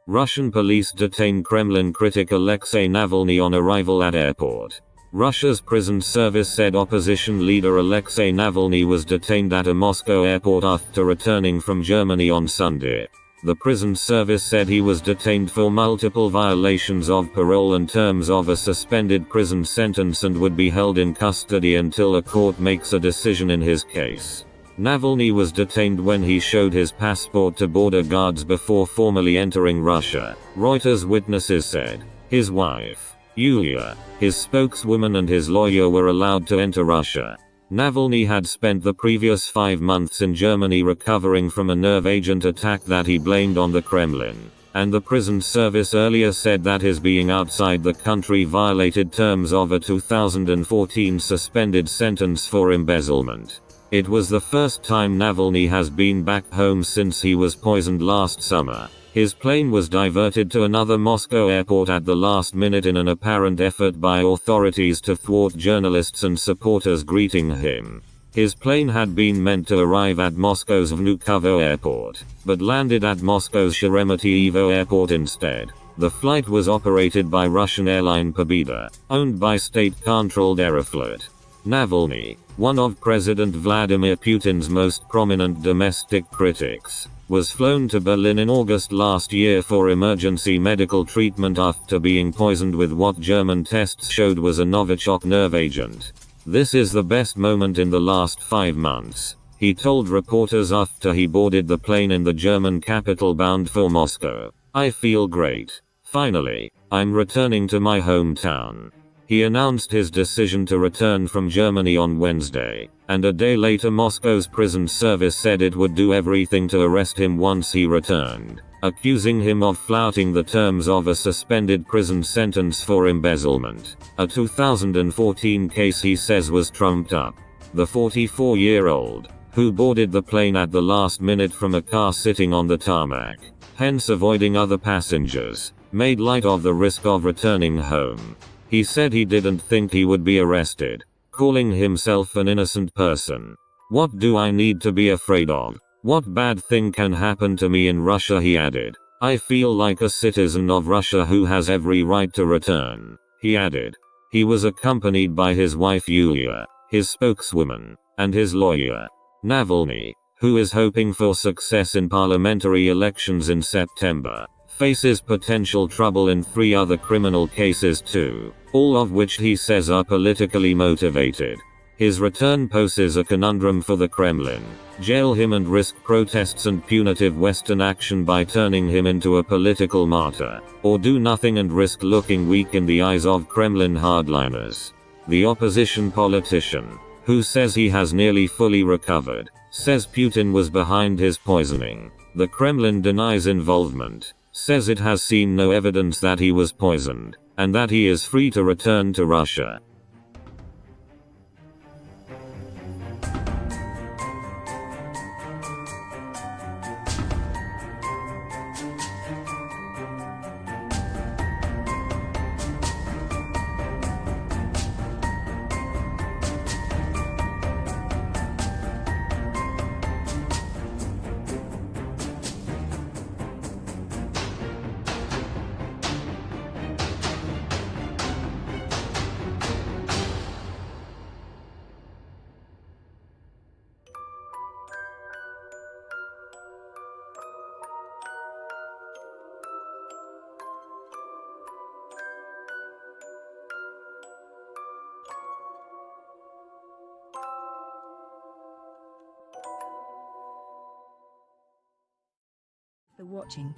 Russian police detain Kremlin critic Alexei Navalny on arrival at airport. Russia's prison service said opposition leader Alexei Navalny was detained at a Moscow airport after returning from Germany on Sunday. The prison service said he was detained for multiple violations of parole and terms of a suspended prison sentence and would be held in custody until a court makes a decision in his case. Navalny was detained when he showed his passport to border guards before formally entering Russia, Reuters witnesses said. His wife, Yulia, his spokeswoman and his lawyer were allowed to enter Russia. Navalny had spent the previous 5 months in Germany recovering from a nerve agent attack that he blamed on the Kremlin, and the prison service earlier said that his being outside the country violated terms of a 2014 suspended sentence for embezzlement. It was the first time Navalny has been back home since he was poisoned last summer. His plane was diverted to another Moscow airport at the last minute in an apparent effort by authorities to thwart journalists and supporters greeting him. His plane had been meant to arrive at Moscow's Vnukovo airport, but landed at Moscow's Sheremetyevo airport instead. The flight was operated by Russian airline Pobeda, owned by state-controlled Aeroflot. Navalny, one of President Vladimir Putin's most prominent domestic critics, was flown to Berlin in August last year for emergency medical treatment after being poisoned with what German tests showed was a Novichok nerve agent. "This is the best moment in the last 5 months," he told reporters after he boarded the plane in the German capital bound for Moscow. "I feel great. Finally, I'm returning to my hometown." He announced his decision to return from Germany on Wednesday, and a day later Moscow's prison service said it would do everything to arrest him once he returned, accusing him of flouting the terms of a suspended prison sentence for embezzlement, a 2014 case he says was trumped up. The 44-year-old, who boarded the plane at the last minute from a car sitting on the tarmac, hence avoiding other passengers, made light of the risk of returning home. He said he didn't think he would be arrested, calling himself an innocent person. "What do I need to be afraid of? What bad thing can happen to me in Russia?" he added. "I feel like a citizen of Russia who has every right to return," he added. He was accompanied by his wife Yulia, his spokeswoman, and his lawyer. Navalny, who is hoping for success in parliamentary elections in September, faces potential trouble in 3 other criminal cases too, all of which he says are politically motivated. His return poses a conundrum for the Kremlin: jail him and risk protests and punitive Western action by turning him into a political martyr, or do nothing and risk looking weak in the eyes of Kremlin hardliners. The opposition politician, who says he has nearly fully recovered, says Putin was behind his poisoning. The Kremlin denies involvement, says it has seen no evidence that he was poisoned, and that he is free to return to Russia. For watching.